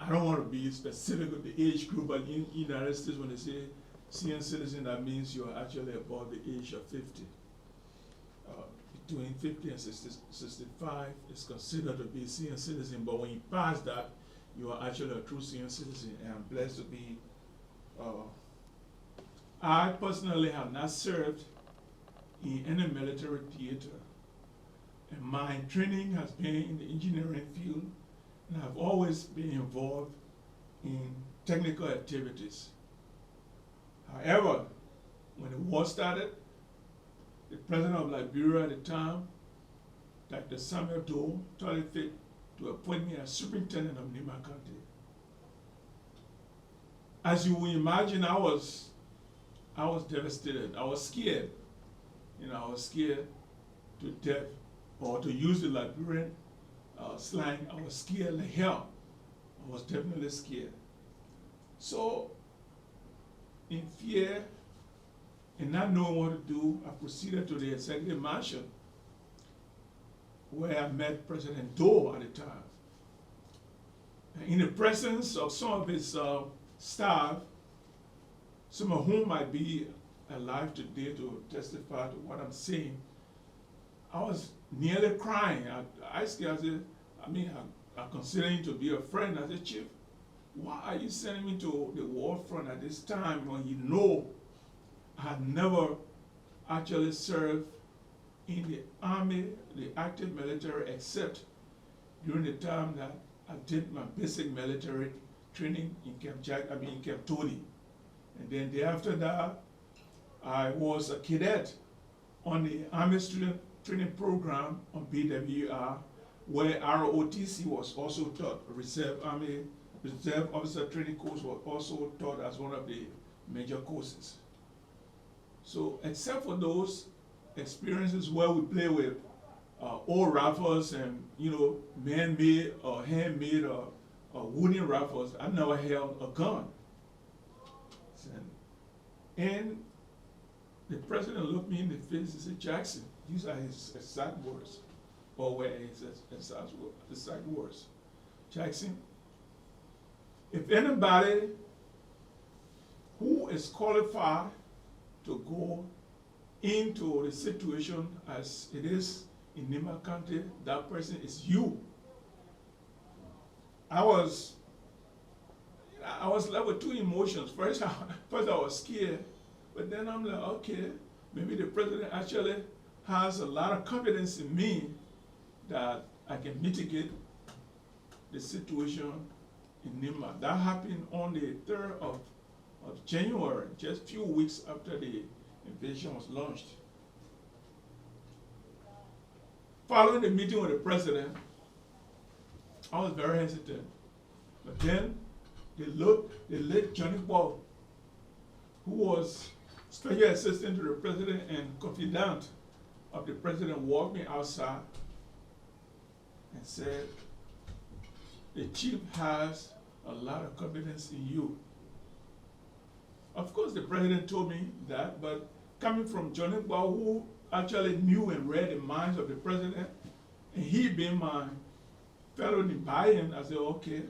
I don't want to be specific with the age group, but in the United States, when they say senior citizen, that means you're actually above the age of 50. Between 50 and 65 is considered to be a senior citizen, but when you pass that, you are actually a true senior citizen, and I'm blessed to be. I personally have not served in any military theater, and my training has been in the engineering field, and I've always been involved in technical activities. However, when the war started, the president of Liberia at the time, Dr. Samuel Doe, thought it fit to appoint me as superintendent of Nima County. As you will imagine, I was devastated. I was scared. I was scared to death, or to use the Liberian slang, I was scared like hell. I was definitely scared. So, in fear and not knowing what to do, I proceeded to the executive mansion, where I met President Doe at the time. And in the presence of some of his staff, some of whom might be alive today to testify to what I'm saying, I was nearly crying. I said, I consider him to be a friend. I said, Chief, why are you sending me to the war front at this time when you know I had never actually served in the army, the active military, except during the time that I did my basic military training in Camp Tony. And then thereafter that, I was a cadet on the Army Student Training Program on BWR, where ROTC was also taught. Reserve Officer Training course was also taught as one of the major courses. So, except for those experiences where we play with old rifles and man-made or handmade or wooden rifles, I never held a gun. And the president looked me in the face and said, Jackson, these are his exact words, or were his exact words. Jackson, if anybody who is qualified to go into the situation as it is in Nima County, that person is you. I was left with two emotions. First I was scared, but then I'm like, okay, maybe the president actually has a lot of confidence in me that I can mitigate the situation in Nima. That happened on the 3rd of January, just a few weeks after the invasion was launched. Following the meeting with the president, I was very hesitant. But then the late Johnny Paul, who was special assistant to the president and confidant of the president, walked me outside and said, the chief has a lot of confidence in you. Of course, the president told me that, but coming from Johnny Paul, who actually knew and read the minds of the president, and he being my fellow Nibayan, I said, okay,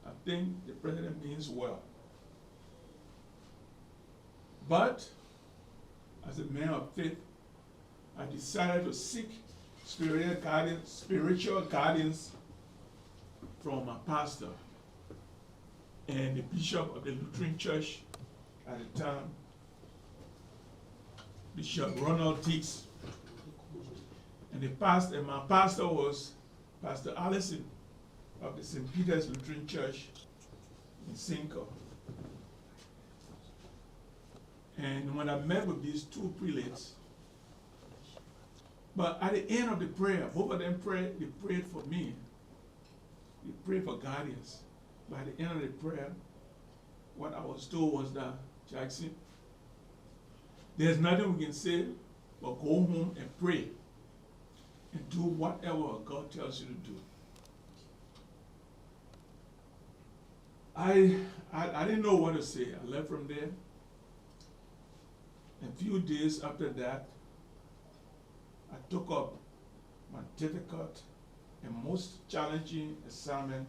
I think the president means well. But as a man of faith, I decided to seek spiritual guidance from my pastor and the bishop of the Lutheran Church at the time, Bishop Ronald Dix. And my pastor was Pastor Allison of the St. Peter's Lutheran Church in Cinco. And when I met with these two prelates, but at the end of the prayer, both of them prayed, they prayed for me. They prayed for guidance. By the end of the prayer, what I was told was that, Jackson, there's nothing we can say but go home and pray and do whatever God tells you to do. I didn't know what to say. I left from there. A few days after that, I took up my difficult and most challenging assignment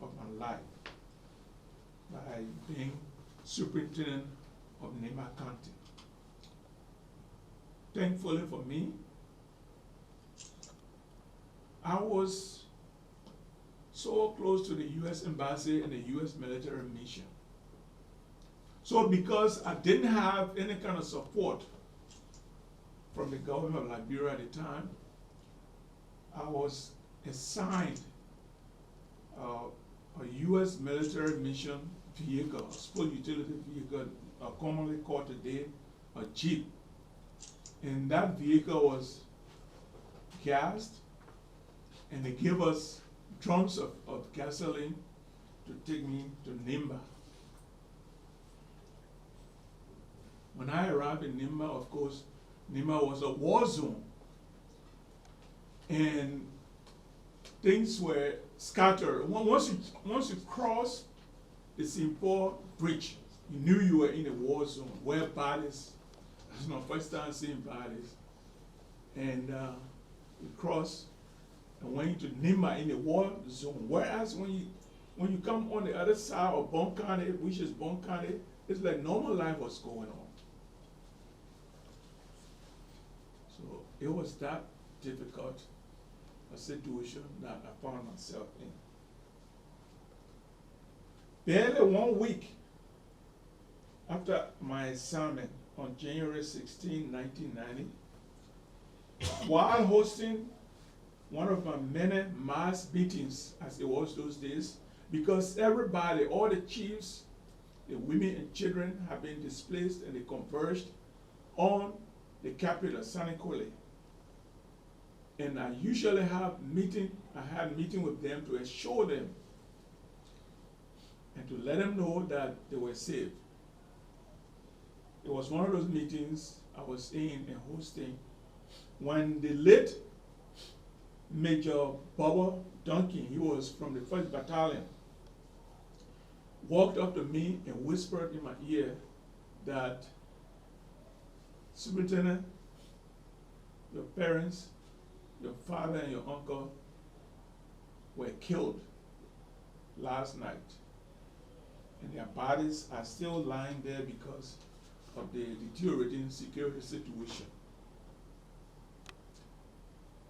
of my life by being superintendent of Nema County. Thankfully for me, I was so close to the U.S. Embassy and the U.S. military mission. So because I didn't have any kind of support from the government of Liberia at the time, I was assigned a U.S. military mission vehicle, a sport utility vehicle, commonly called today a Jeep. And that vehicle was gassed, and they gave us drums of gasoline to take me to Nimba. When I arrived in Nimba, of course, Nimba was a war zone. And things were scattered. Once you cross the Simpo Bridge, you knew you were in a war zone where bodies, it's my first time seeing bodies. And you cross and went into Nimba in a war zone. Whereas when you come on the other side of Bon County, which is Bon County, it's like normal life was going on. So it was that difficult a situation that I found myself in. Barely 1 week after my assignment on January 16, 1990, while hosting one of my many mass meetings, as it was those days, because everybody, all the chiefs, the women and children have been displaced and they converged on the capital, Sanikole. And I usually had meeting with them to assure them and to let them know that they were safe. It was one of those meetings I was in and hosting when the late Major Bubba Duncan, he was from the 1st Battalion, walked up to me and whispered in my ear that, Superintendent, your parents, your father and your uncle were killed last night, and their bodies are still lying there because of the deteriorating security situation.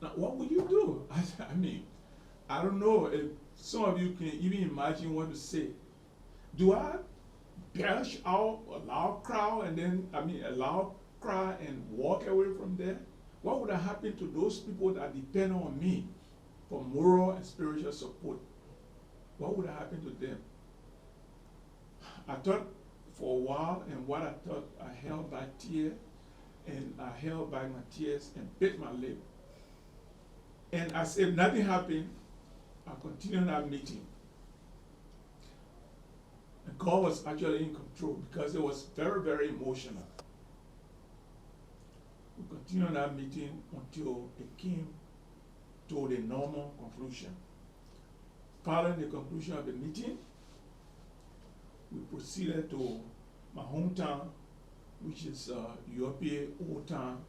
Now, what would you do? I mean, I don't know if some of you can even imagine what to say. Do I belch out a loud crowd and then, a loud cry and walk away from there? What would have happened to those people that depend on me for moral and spiritual support? What would have happened to them? I thought for a while, and what I thought, I held back tears, and I held back my tears and bit my lip. And as if nothing happened, I continued that meeting. And God was actually in control because it was very, very emotional. We continued that meeting until it came to the normal conclusion. Following the conclusion of the meeting, we proceeded to my hometown, which is Paye Old Town,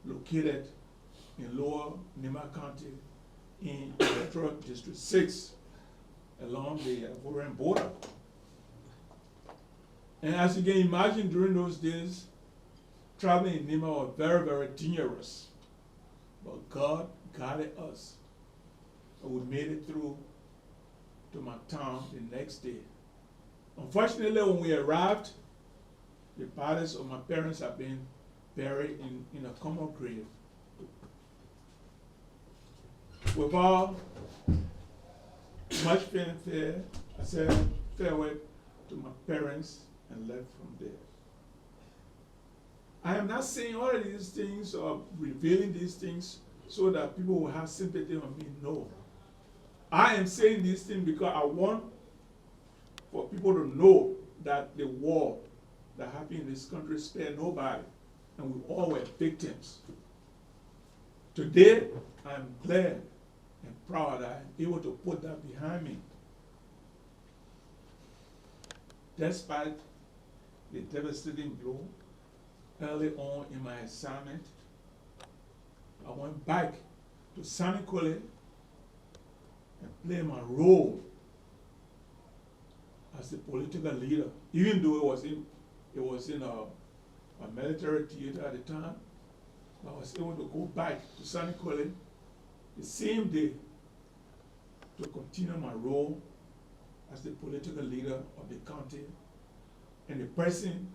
located in Lower Nema County in Electoral District 6 along the Ivorian border. And as you can imagine, during those days, traveling in Nema was very, very dangerous. But God guided us, and we made it through to my town the next day. Unfortunately, when we arrived, the bodies of my parents had been buried in a common grave. Without much fanfare, I said farewell to my parents and left from there. I am not saying all of these things or revealing these things so that people will have sympathy on me. No. I am saying these things because I want for people to know that the war that happened in this country spared nobody, and we all were victims. Today, I'm glad and proud that I'm able to put that behind me. Despite the devastating blow early on in my assignment, I went back to Sanikole and played my role as a political leader, even though it was in a military theater at the time. I was able to go back to San Nicolas the same day to continue my role as the political leader of the county and the person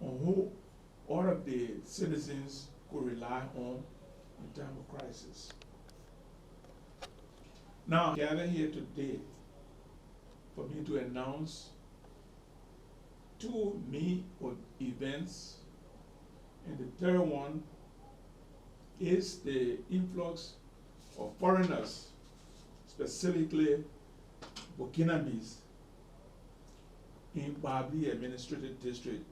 on who all of the citizens could rely on in time of crisis. Now, I gather here today for me to announce two main events, and the third one is the influx of foreigners, specifically Burkinabes, in Babli Administrative District,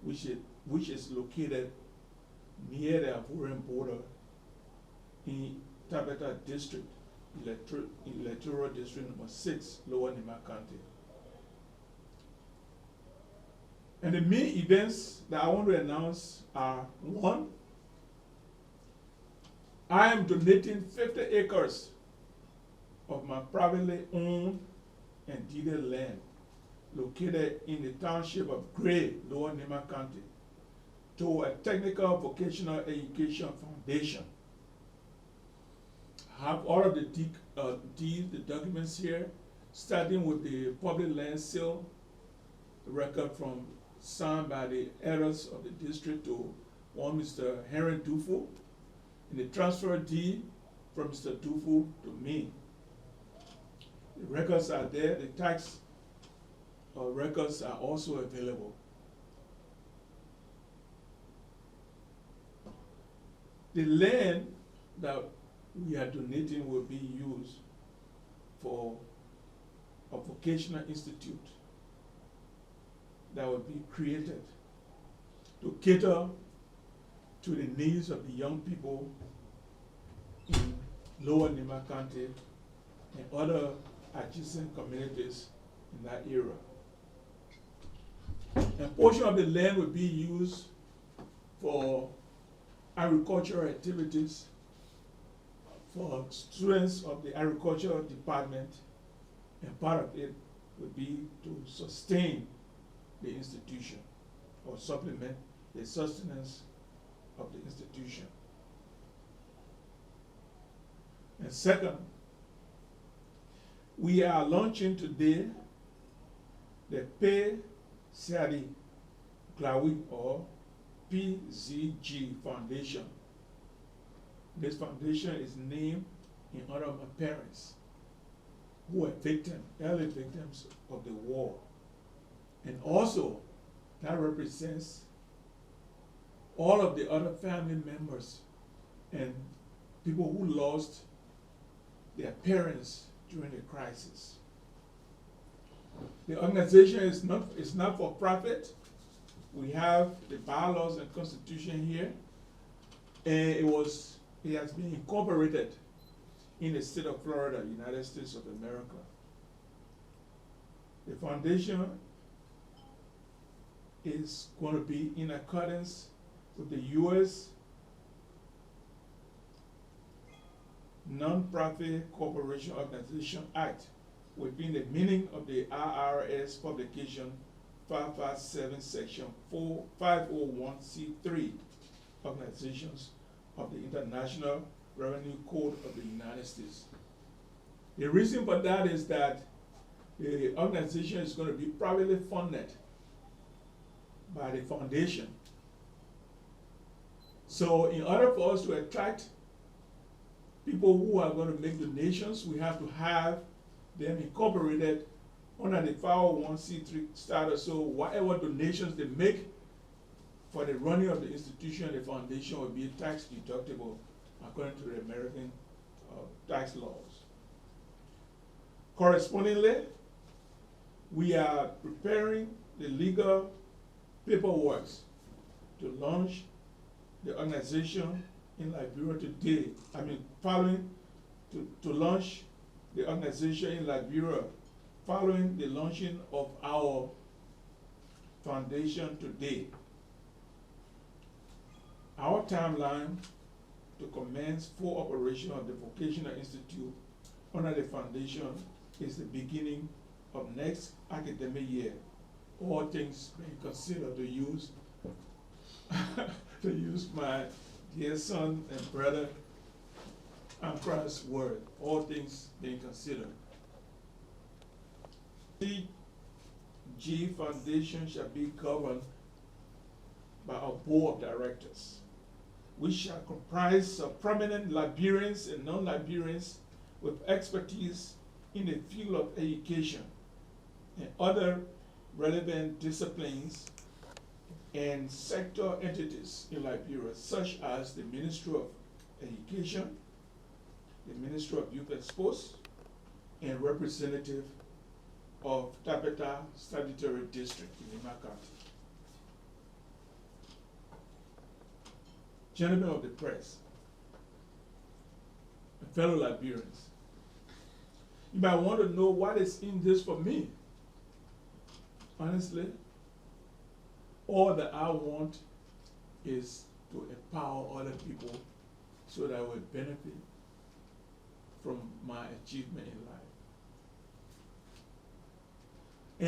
which is located near the Ivorian border in Tabata District, Electoral District number 6, Lower Nima County. And the main events that I want to announce are: one, I am donating 50 acres of my privately owned and deeded land located in the township of Gray, Lower Nima County, to a technical vocational education foundation. I have all of the deeds, the documents here, starting with the public land sale record signed by the elders of the district to one Mr. Henry Dufo, and the transfer deed from Mr. Dufo to me. The records are there. The tax records are also available. The land that we are donating will be used for a vocational institute that will be created to cater to the needs of the young people in Lower Nima County and other adjacent communities in that area. A portion of the land will be used for agricultural activities for students of the agricultural department, and part of it would be to sustain the institution or supplement the sustenance of the institution. And second, we are launching today the Paye Glawi or PZG Foundation. This foundation is named in honor of my parents, who were early victims of the war. And also, that represents all of the other family members and people who lost their parents during the crisis. The organization is not for profit. We have the bylaws and constitution here, and it has been incorporated in the state of Florida, United States of America. The foundation is going to be in accordance with the U.S. Nonprofit Corporation Organization Act within the meaning of the IRS publication 557 section 501c3 organizations of the International Revenue Code of the United States. The reason for that is that the organization is going to be privately funded by the foundation. So in order for us to attract people who are going to make donations, we have to have them incorporated under the 501c3 status. So whatever donations they make for the running of the institution, the foundation will be tax deductible according to the American tax laws. Correspondingly, we are preparing the legal paperwork to launch the organization in Liberia today. To launch the organization in Liberia following the launching of our foundation today. Our timeline to commence full operation of the Vocational Institute under the foundation is the beginning of next academic year, all things being considered, to use my dear son and brother Ankra's word, all things being considered. The G Foundation shall be governed by a board of directors, which shall comprise of prominent Liberians and non-Liberians with expertise in the field of education and other relevant disciplines and sector entities in Liberia, such as the Ministry of Education, the Ministry of Youth and Sports, and representative of Tabeta Statutory District in Lima County. Gentlemen of the press, and fellow Liberians, you might want to know what is in this for me. Honestly, all that I want is to empower other people so that I will benefit from my achievement in life.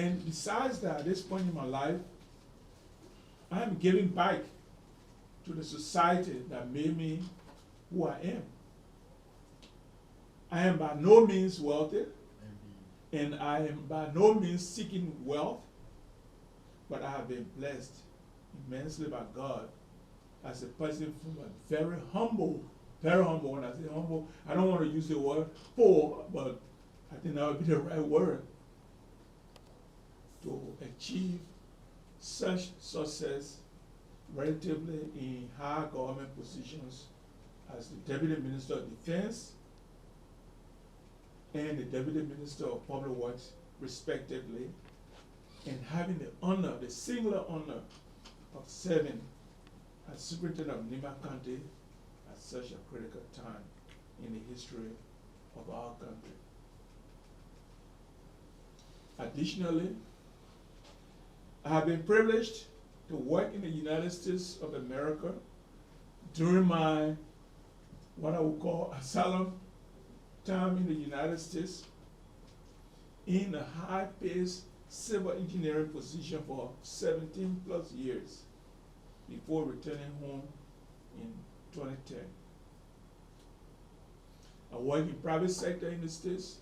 And besides that, at this point in my life, I am giving back to the society that made me who I am. I am by no means wealthy, and I am by no means seeking wealth, but I have been blessed immensely by God as a person from a very humble. When I say humble, I don't want to use the word poor, but I think that would be the right word, to achieve such success relatively in high government positions as the Deputy Minister of Defense and the Deputy Minister of Public Works, respectively, and having the honor, the singular honor of serving as Superintendent of Lima County at such a critical time in the history of our country. Additionally, I have been privileged to work in the United States of America during my, what I would call, asylum time in the United States in a high-paced civil engineering position for 17 plus years before returning home in 2010. I worked in private sector in the States,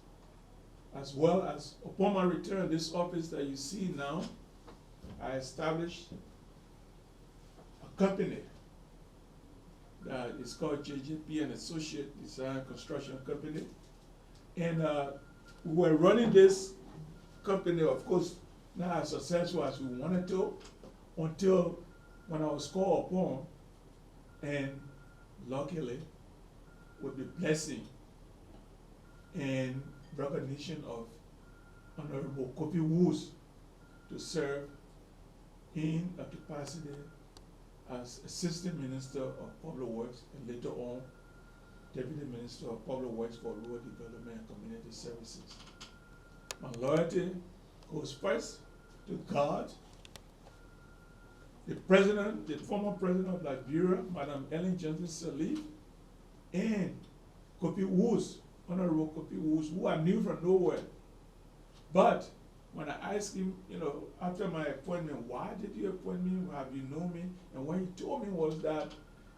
as well as upon my return to this office that you see now, I established a company that is called JJP, an Associate Design Construction Company. And we were running this company, of course, not as successful as we wanted to, until when I was called upon, and luckily, with the blessing and recognition of Honorable Kofi Woods, to serve in a capacity as Assistant Minister of Public Works and later on Deputy Minister of Public Works for Rural Development and Community Services. My loyalty goes first to God, the President, the former President of Liberia, Madam Ellen Johnson Sirleaf, and Kofi Woods, Honorable Kofi Woods, who I knew from nowhere. But when I asked him, after my appointment, why did you appoint me? Have you known me? And what he told me was that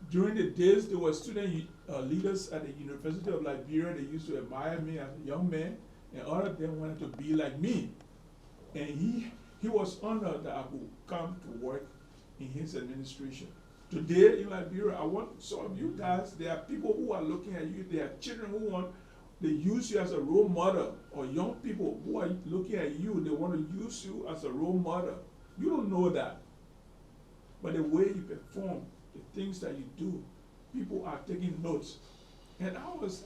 during the days there were student leaders at the University of Liberia. They used to admire me as a young man, and all of them wanted to be like me. And he was honored that I would come to work in his administration. Today in Liberia, I want some of you guys, there are people who are looking at you, there are children who they use you as a role model, or young people who are looking at you, they want to use you as a role model. You don't know that. But the way you perform, the things that you do, people are taking notes. And I was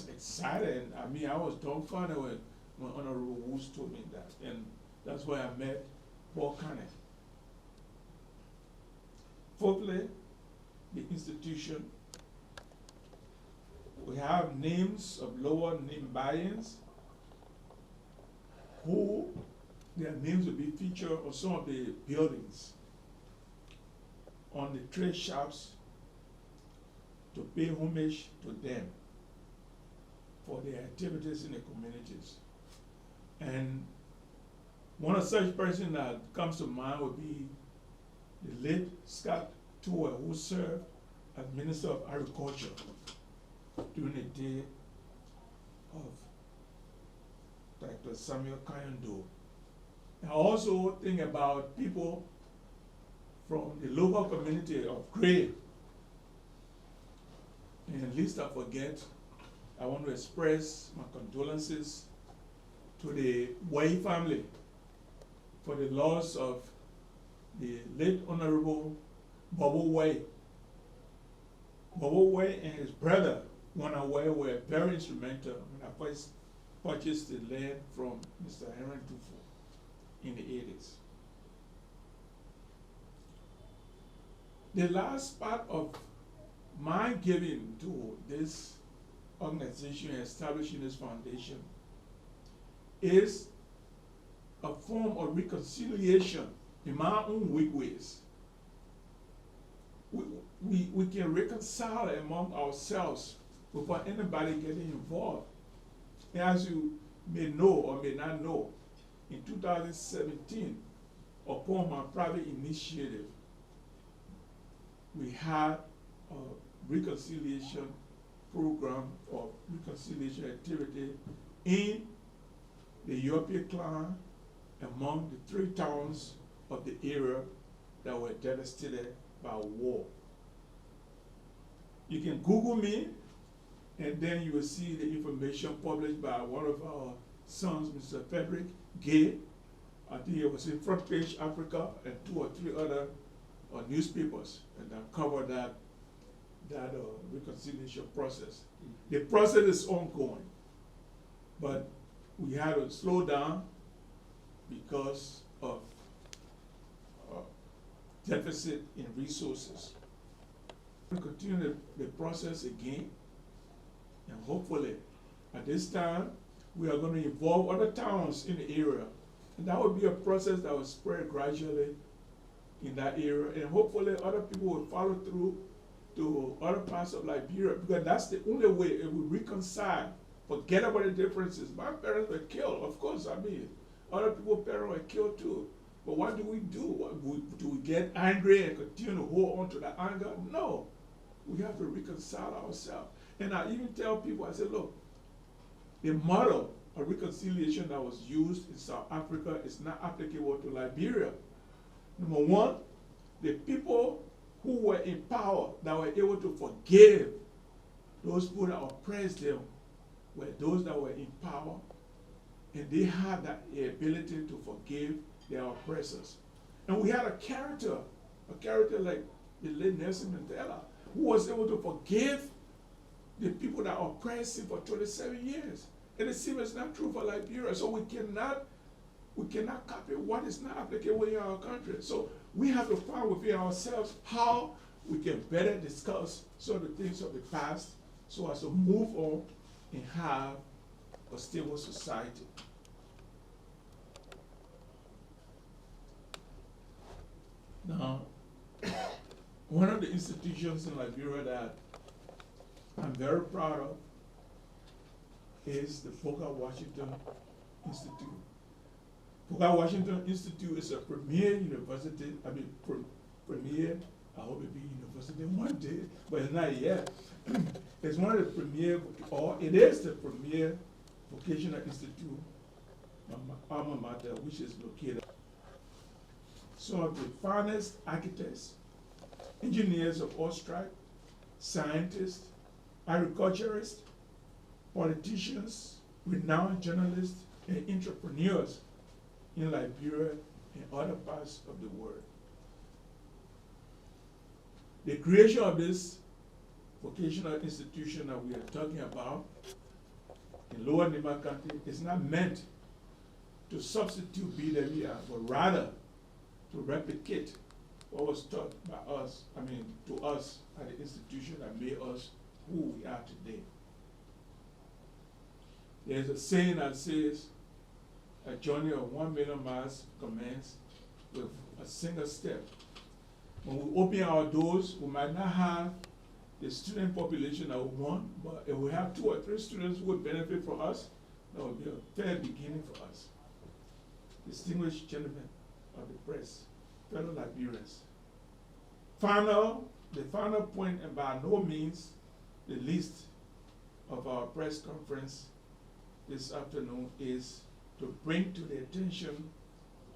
excited. I was dumbfounded when Honorable Woods told me that. And that's why I met Paul Kenneth. Fourthly, the institution. We have names of lower Nimbayans who their names will be featured on some of the buildings, on the trade shops, to pay homage to them for their activities in the communities. And one of such person that comes to mind would be the late Scott Tower, who served as Minister of Agriculture during the day of Dr. Samuel Kayando. I also think about people from the local community of Gray. And least I forget, I want to express my condolences to the Paye family for the loss of the late Honorable Bobo Paye. Bobo Paye and his brother, Wana Paye, were very instrumental when I first purchased the land from Mr. Henry Dufo in the 80s. The last part of my giving to this organization, establishing this foundation, is a form of reconciliation in my own weak ways. We can reconcile among ourselves without anybody getting involved. And as you may know or may not know, in 2017, upon my private initiative, we had a reconciliation program or reconciliation activity in the European clan among the 3 towns of the area that were devastated by war. You can Google me, and then you will see the information published by one of our sons, Mr. Frederick Gay. I think it was in Front Page Africa and 2 or 3 other newspapers and that cover that reconciliation process. The process is ongoing, but we had to slow down because of deficit in resources. We continue the process again, and hopefully at this time we are going to involve other towns in the area, and that will be a process that will spread gradually in that area, and hopefully other people will follow through to other parts of Liberia, because that's the only way it will reconcile. Forget about the differences. My parents were killed, of course. I mean, other people's parents were killed too. But what do? Do we get angry and continue to hold on to that anger? No. We have to reconcile ourselves. And I even tell people, I say, look, the model of reconciliation that was used in South Africa is not applicable to Liberia. Number one, the people who were in power that were able to forgive those people that oppressed them were those that were in power, and they had that ability to forgive their oppressors. And we had a character like the late Nelson Mandela, who was able to forgive the people that oppressed him for 27 years. And it seems it's not true for Liberia. So we cannot copy what is not applicable in our country. So we have to find within ourselves how we can better discuss some of the things of the past so as to move on and have a stable society. Now, one of the institutions in Liberia that I'm very proud of is the Booker Washington Institute. Booker Washington Institute is a premier university, premier, I hope it be university one day, but it's not yet. It's one of the premier, or it is the premier vocational institute, my alma mater, which is located. Some of the finest architects, engineers of all stripes, scientists, agriculturists, politicians, renowned journalists, and entrepreneurs in Liberia and other parts of the world. The creation of this vocational institution that we are talking about in Lower Nima County is not meant to substitute BWI, but rather to replicate what was taught by us, to us at the institution that made us who we are today. There's a saying that says, a journey of 1 million miles commences with a single step. When we open our doors, we might not have the student population that we want, but if we have 2 or 3 students who would benefit from us, That would be a fair beginning for us. Distinguished gentlemen of the press, fellow Liberians. The final point, and by no means the least of our press conference this afternoon, is to bring to the attention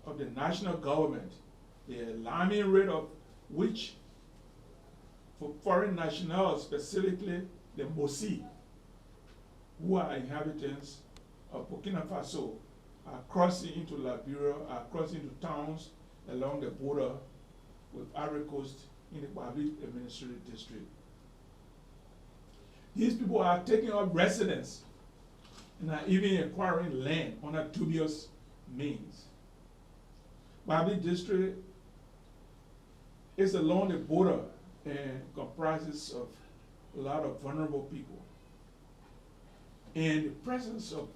of the national government the alarming rate of which for foreign nationals, specifically the Mosi, who are inhabitants of Burkina Faso, are crossing into Liberia, are crossing into towns along the border with Ivory Coast in the Paye administrative district. These people are taking up residence and are even acquiring land under dubious means. Paye district is along the border and comprises of a lot of vulnerable people. And the presence of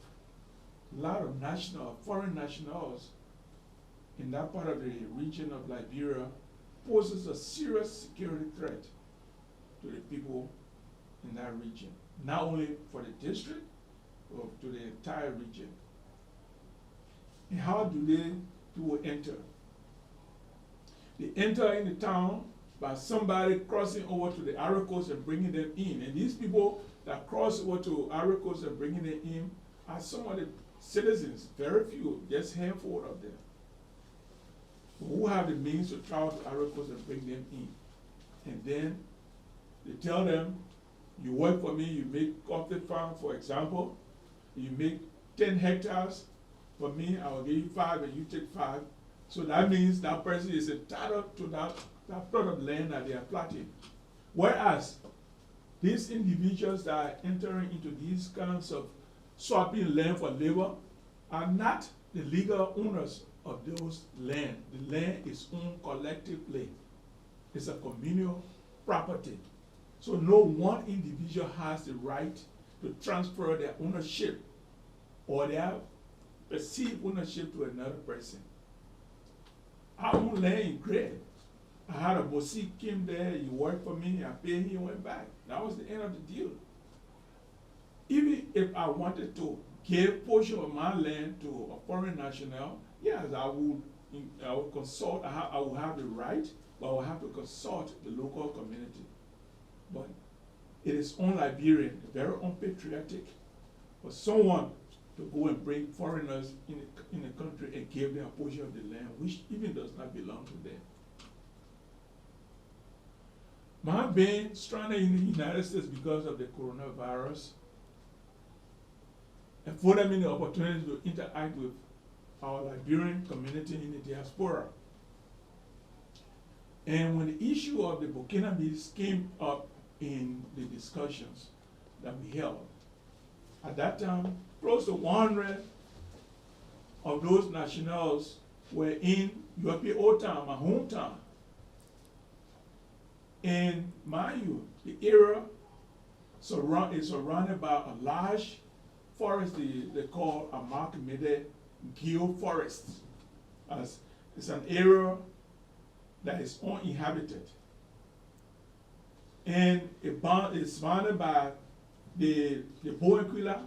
a lot of foreign nationals in that part of the region of Liberia poses a serious security threat to the people in that region, not only for the district, but to the entire region. And how do people enter? They enter in the town by somebody crossing over to the Ivory Coast and bringing them in. And these people that cross over to Ivory Coast and bringing them in are some of the citizens, very few, just a handful of them, who have the means to travel to Ivory Coast and bring them in. And then they tell them, you work for me, you make coffee farm, for example, you make 10 hectares for me, I will give you 5 and you take 5. So that means that person is entitled to that plot of land that they are plotting. Whereas these individuals that are entering into these kinds of swapping land for labor are not the legal owners of those land. The land is owned collectively. It's a communal property. So no one individual has the right to transfer their ownership or their perceived ownership to another person. I own land in Gray. I had a Bosi came there, he worked for me, I paid him, he went back. That was the end of the deal. Even if I wanted to give a portion of my land to a foreign national, yes, I would consult, I would have the right, but I would have to consult the local community. But it is un-Liberian, very unpatriotic for someone to go and bring foreigners in the country and give them a portion of the land, which even does not belong to them. My being stranded in the United States because of the coronavirus afforded me the opportunity to interact with our Liberian community in the diaspora. And when the issue of the Burkinabes came up in the discussions that we held, at that time, close to 100 of those nationals were in European Old Town, my hometown. And mind you, the area is surrounded by a large forest they call a Amakmede Geo Forest. It's an area that is uninhabited. And it's surrounded by the Boenquila,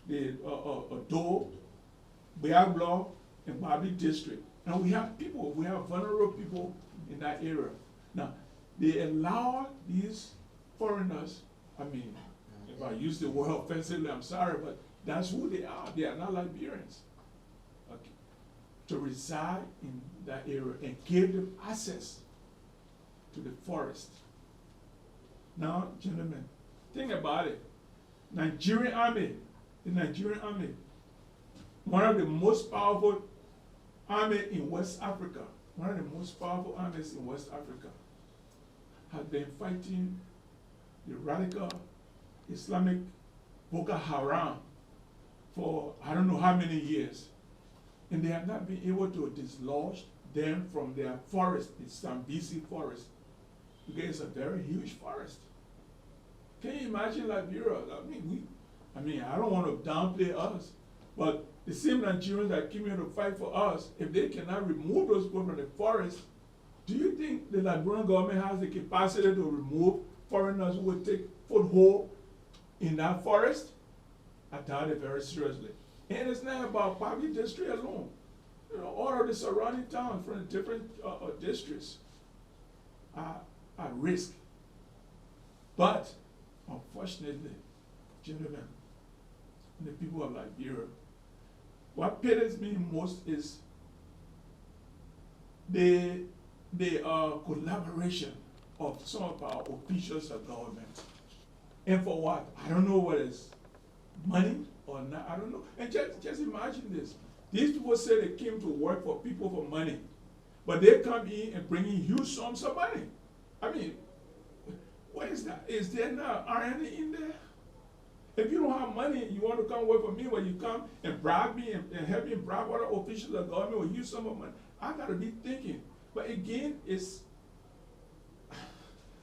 the Odo, Beaglo, and Paye district. And we have vulnerable people in that area. Now, they allow these foreigners, I mean, if I use the word offensively, I'm sorry, but that's who they are. They are not Liberians. Okay. To reside in that area and give them access to the forest. Now, gentlemen, think about it. The Nigerian army, one of the most powerful armies in West Africa, has been fighting the radical Islamic Boko Haram for I don't know how many years. And they have not been able to dislodge them from their forest, the Sambisi forest, because it's a very huge forest. Can you imagine Liberia? I mean, I don't want to downplay us, but the same Nigerians that came here to fight for us, if they cannot remove those people from the forest, do you think the Liberian government has the capacity to remove foreigners who will take foothold in that forest? I doubt it very seriously. And it's not about Paye district alone. You know, all of the surrounding towns from the different districts are at risk. But unfortunately, gentlemen, the people of Liberia, what pains me most is the collaboration of some of our officials of government. And for what? I don't know what is money or not, I don't know. And just imagine this. These people say they came to work for people for money, but they come in and bring in huge sums of money. I mean, what is that? Is there not irony in there? If you don't have money, you want to come work for me, when you come and bribe me and help me bribe other officials of government with huge sum of money, I gotta be thinking. But again,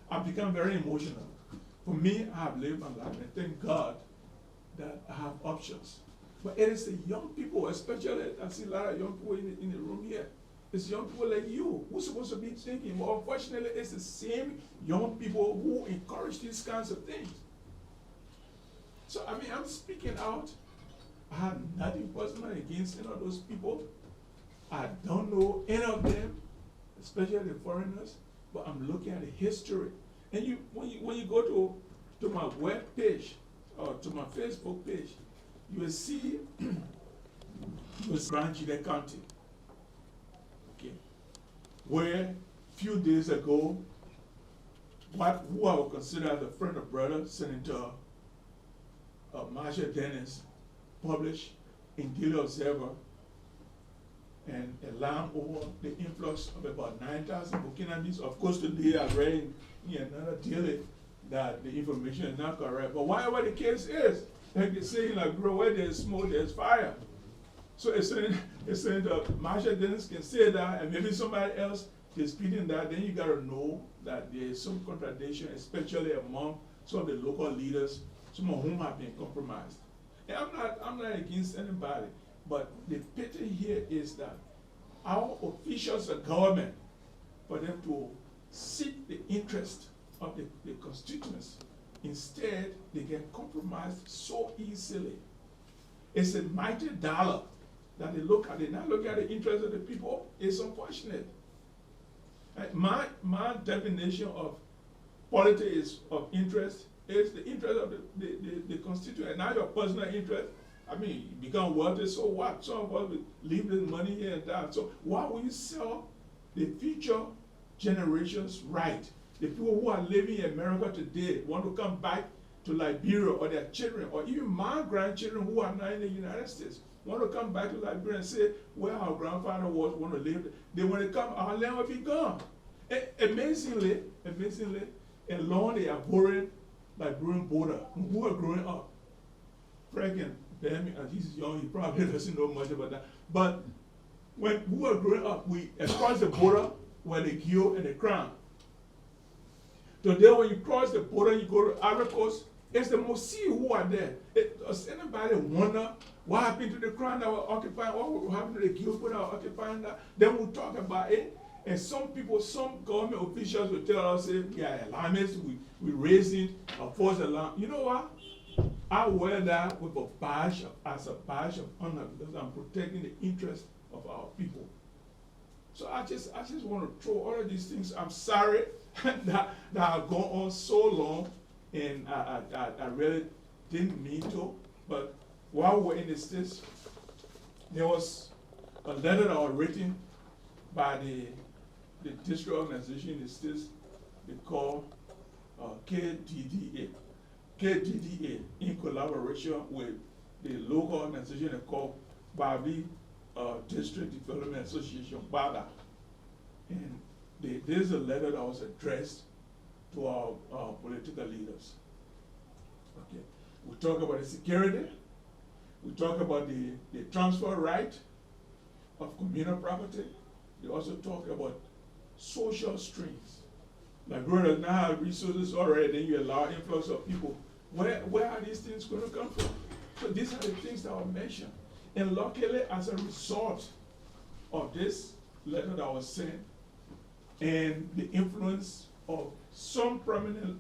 I've become very emotional. For me, I have lived my life, and thank God that I have options. But it is the young people, especially, I see a lot of young people in the room here. It's young people like you who's supposed to be thinking. But unfortunately, it's the same young people who encourage these kinds of things. So, I mean, I'm speaking out. I have nothing personal against any of those people. I don't know any of them, especially the foreigners, but I'm looking at the history. And when you go to my web page or to my Facebook page, you will see was Grand Gila County, okay, where few days ago, who I would consider as a friend of brother, Senator Marsha Dennis, published in Daily Observer and alarm over the influx of about 9,000 Burkinabes. Of course, today I read in another daily that the information is not correct. But whatever the case is, like they say in Liberia, where there's smoke, there's fire. So it's saying that Marsha Dennis can say that, and maybe somebody else disputing that, then you gotta know that there is some contradiction, especially among some of the local leaders, some of whom have been compromised. And I'm not against anybody, but the pity here is that our officials of government, for them to seek the interest of the constituents, instead they get compromised so easily. It's a mighty dollar that they look at. They not look at the interest of the people. It's unfortunate. My definition of politics of interest is the interest of the constituent, and not your personal interest. I mean, you become wealthy, so what? Some of us will leave this money here and there. So why will you sell the future generations right? The people who are living in America today want to come back to Liberia, or their children, or even my grandchildren who are not in the United States, want to come back to Liberia and say where our grandfather was, want to live. Then when they come, our land will be gone. Amazingly, along the abhorrent Liberian border, who are growing up, Frank and Ben, he's young, he probably doesn't know much about that. But when we were growing up, we across the border were the Gio and the Crown. Today, when you cross the border, you go to Ivory Coast, it's the Mosi who are there. Does anybody wonder what happened to the Crown that were occupying, what happened to the Gio who are occupying that? Then we'll talk about it. And some people, some government officials will tell us, yeah, alarmists, we raising a false alarm. You know what? I wear that with a badge, as a badge of honor, because I'm protecting the interest of our people. So I just want to throw all of these things. I'm sorry that I've gone on so long, and I really didn't mean to. But while we're in the States, there was a letter that was written by the district organization in the States, they call KDDA. KDDA, in collaboration with the local organization they call Babi District Development Association, BADA. And there's a letter that was addressed to our political leaders. Okay. We talk about the security, we talk about the transfer right of communal property. They also talk about social streams. Like Liberia does not have resources already, then you allow influx of people. Where are these things going to come from? So these are the things that were mentioned. And luckily, as a result of this letter that was sent, and the influence of some prominent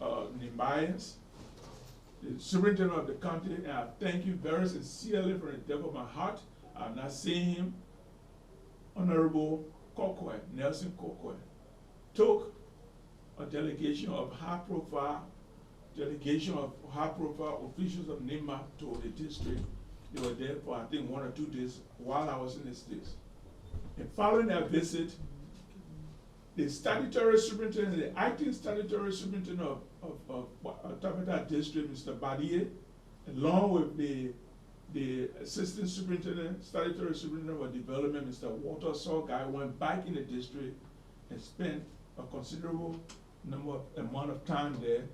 Namibians, the superintendent of the county, and I thank you very sincerely from the depth of my heart. I'm not seeing him. Honorable Kokwe, Nelson Kokwe, took a delegation of high-profile officials of NEMA to the district. They were there for, I think, 1 or 2 days while I was in the States. And following that visit, the statutory superintendent, the acting statutory superintendent of Tabata District, Mr. Paye, along with the assistant superintendent, statutory superintendent of development, Mr. Walter Sorgai, went back in the district and spent a considerable amount of time there,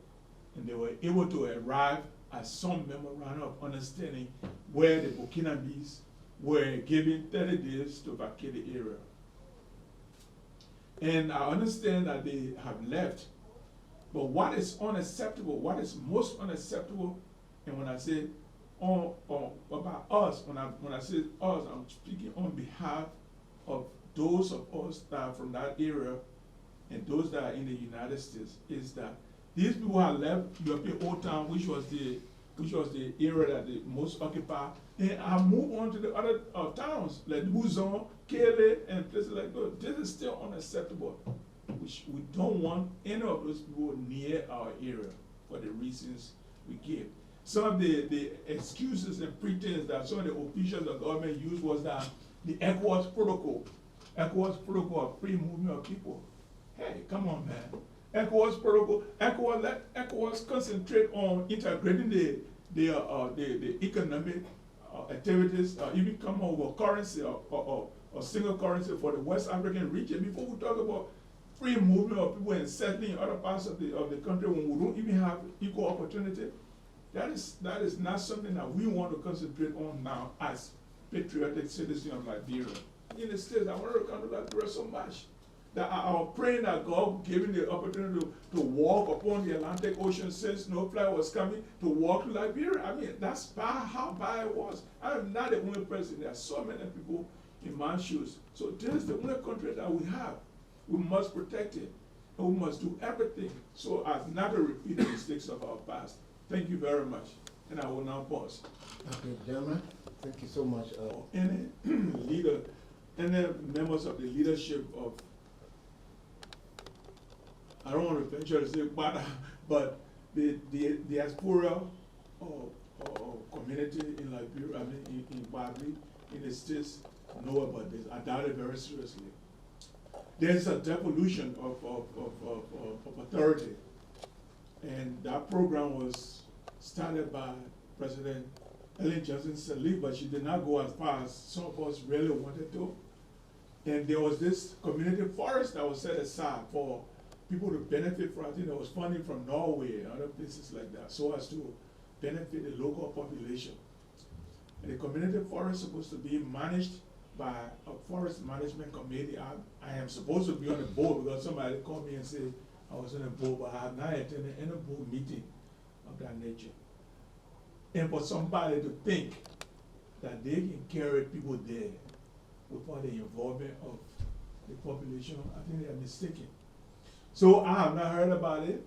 and they were able to arrive at some memorandum of understanding where the Burkinabes were given 30 days to vacate the area. And I understand that they have left, but what is unacceptable, what is most unacceptable, and when I say about us, when I say us, I'm speaking on behalf of those of us that are from that area and those that are in the United States, is that these people have left European Old Town, which was the area that they most occupy, and have moved on to the other towns like Luzon, Kele, and places like that. This is still unacceptable. We don't want any of those people near our area for the reasons we give. Some of the excuses and pretense that some of the officials of government used was that the ECOWAS protocol of free movement of people. Hey, come on, man. ECOWAS protocol, let ECOWAS concentrate on integrating the economic activities, even come up with a currency or single currency for the West African region before we talk about free movement of people and settling in other parts of the country when we don't even have equal opportunity. That is not something that we want to concentrate on now as patriotic citizens of Liberia. In the States, I want to come to Liberia so much that I was praying that God gave me the opportunity to walk upon the Atlantic Ocean since no flight was coming, to walk to Liberia. I mean, that's how bad it was. I am not the only person. There are so many people in my shoes. So this is the only country that we have. We must protect it. And we must do everything so as not to repeat the mistakes of our past. Thank you very much. And I will now pause. Okay, gentlemen, thank you so much. Any leader, any members of the leadership of, I don't want to venture to say, but the diaspora or community in Liberia, I mean in Babli, in the States, know about this. I doubt it very seriously. There's a devolution of authority, and that program was started by President Ellen Johnson Sirleaf, but she did not go as far as some of us really wanted to. And there was this community forest that was set aside for people to benefit from. I think there was funding from Norway and other places like that, so as to benefit the local population. And the community forest is supposed to be managed by a forest management committee. I am supposed to be on the board because somebody called me and said I was on the board, but I have not attended any board meeting of that nature. And for somebody to think that they can carry people there without the involvement of the population, I think they are mistaken. So I have not heard about it,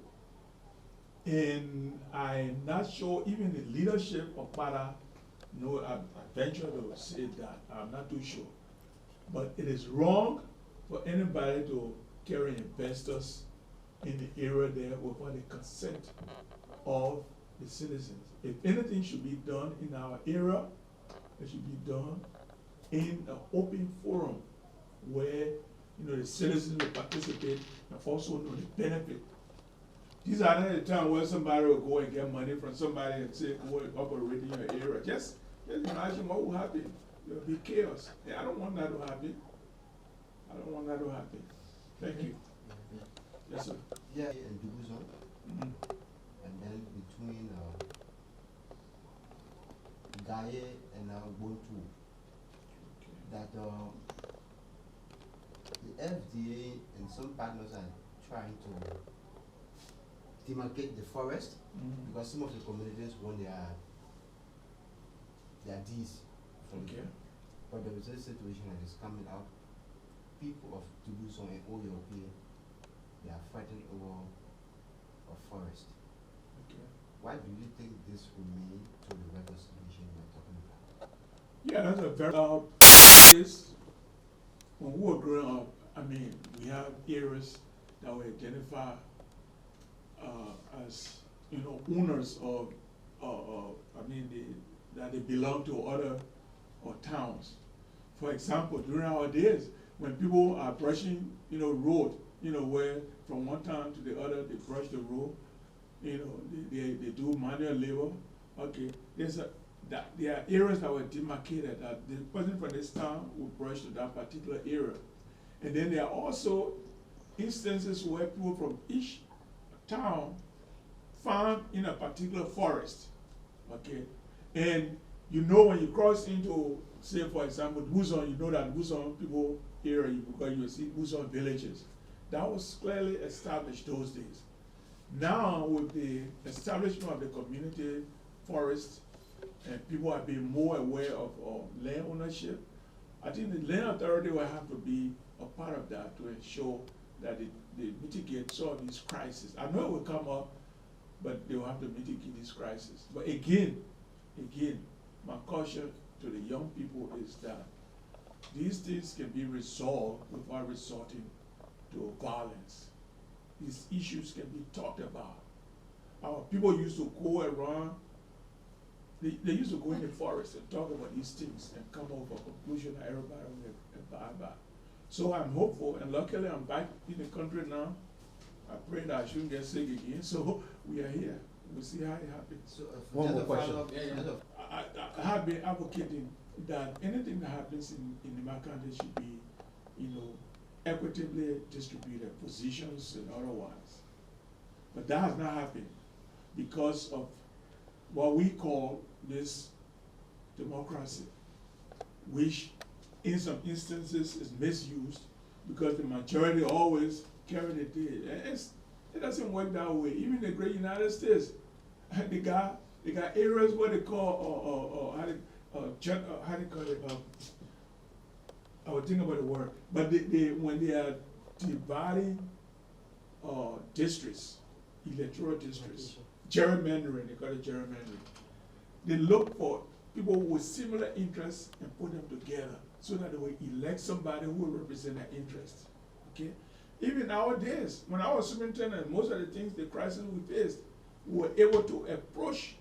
and I'm not sure even the leadership of PADA, I venture to say that, I'm not too sure. But it is wrong for anybody to carry investors in the area there without the consent of the citizens. If anything should be done in our area, it should be done in an open forum where the citizens will participate and also know the benefit. These are not the time where somebody will go and get money from somebody and say, go and operate in your area. Just imagine what will happen. There will be chaos. And I don't want that to happen. I don't want that to happen. Thank you. Yes, sir. Yeah, in Dubuzon. And then between Gaye and Bontu. That the FDA and some partners are trying to demarcate the forest because some of the communities want their deeds from Okay. But there is a situation that is coming up. People of Dubuzon and OYOP, they are fighting over a forest. Okay. Why do you think this will mean to the reconciliation we're talking about? Yeah, that's a very, is, when we were growing up, I mean, we have areas that we identify, as, you know, owners of, that they belong to other, or towns. For example, during our days, when people are brushing, you know, road, you know, where from one town to the other, they brush the road, you know, they do manual labor, okay, there are areas that were demarcated, that the person from this town will brush to that particular area. And then there are also instances where people from each town farm in a particular forest, okay? And you know when you cross into, say for example, Luzon, you know that Luzon people area, because you see Luzon villages. That was clearly established those days. Now with the establishment of the community forest, and people are being more aware of land ownership, I think the land authority will have to be a part of that to ensure that they mitigate some of these crises. I know it will come up, but they will have to mitigate these crises. But again, my caution to the young people is that these things can be resolved without resorting to violence. These issues can be talked about. Our people used to go around, they used to go in the forest and talk about these things and come up with a conclusion that everybody will abide by. So I'm hopeful, and luckily I'm back in the country now. I pray that I shouldn't get sick again, so we are here. We'll see how it happens. So, One more question. I have been advocating that anything that happens in the County should be, you know, equitably distributed, positions and otherwise. But that has not happened because of what we call this democracy, which in some instances is misused because the majority always carry the day. And it doesn't work that way. Even the great United States, they got areas where they call, how do you call it? I would think about the word. But when they are dividing districts, electoral districts, gerrymandering, they call it gerrymandering. They look for people with similar interests and put them together so that they will elect somebody who will represent their interests. Okay? Even nowadays, when I was superintendent, most of the things, the crisis we faced, we were able to approach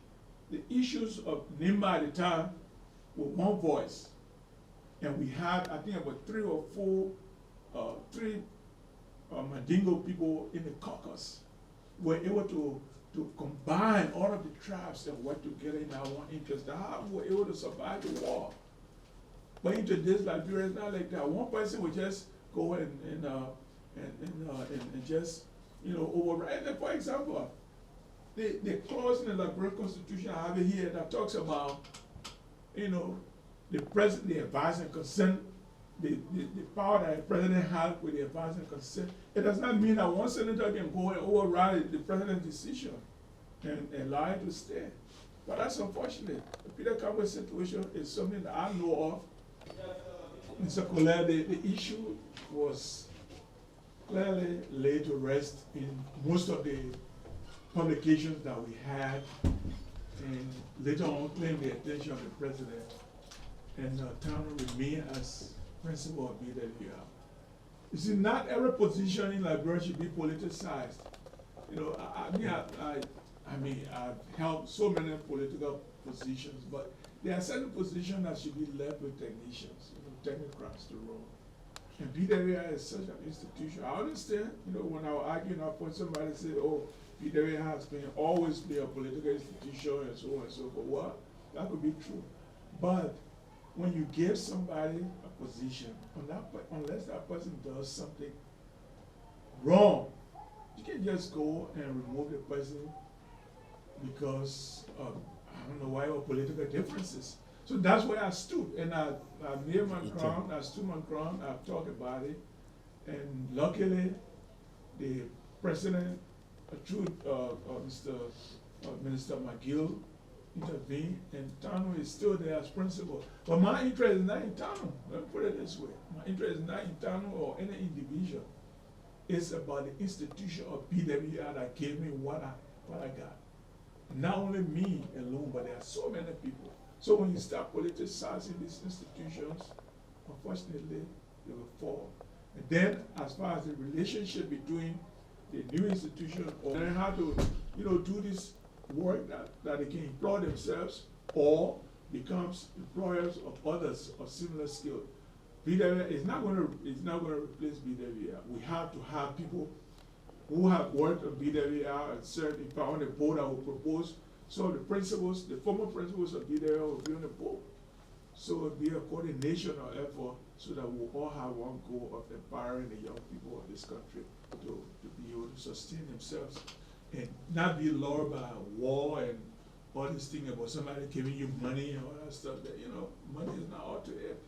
the issues of NIMBA at the time with one voice. And we had, I think, about 3 or 4 Mandingo people in the caucus. We were able to combine all of the tribes and work together in our one interest. That's how we were able to survive the war. But in today's Liberia, it's not like that. One person would just go and just, you know, override. And for example, the clause in the Liberian Constitution, I have it here, that talks about, you know, the president, the advice and consent, the power that the president has with the advice and consent. It does not mean that one senator can go and override the president's decision and allow it to stand. But that's unfortunate. The Peter Campbell situation is something that I know of. Mr. Colette, the issue was clearly laid to rest in most of the publications that we had, and later on claimed the attention of the president. And Tano remain as principal of BWR. You see, not every position in Liberia should be politicized. You know, I mean, I've held so many political positions, but there are certain positions that should be left with technicians, you know, technocrats to run. And BWR is such an institution. I understand, you know, when I was arguing up when somebody said, oh, BWR has always been a political institution and so on and so forth. Well, that could be true. But when you give somebody a position, unless that person does something wrong, you can just go and remove the person because of, I don't know why, or political differences. So that's where I stood, and I made my ground, I stood my ground, I've talked about it, and luckily, the president, through Minister McGill, intervened, and Tano is still there as principal. But my interest is not in Tano. Let me put it this way. My interest is not in Tano or any individual. It's about the institution of BWR that gave me what I got. not only me alone, but there are so many people. So when you start politicizing these institutions, unfortunately, they will fall. And then, as far as the relationship between the new institution, or learn how to, do this work that they can employ themselves or becomes employers of others of similar skill. BWI is not going to replace BWI. We have to have people who have worked on BWI and served. If I on the board, I will propose some of the principles, the former principles of BWI will be on the board. So it will be a coordination of effort so that we all have one goal of empowering the young people of this country to be able to sustain themselves and not be lured by war and all these things about somebody giving you money and all that stuff that, money is not all to it.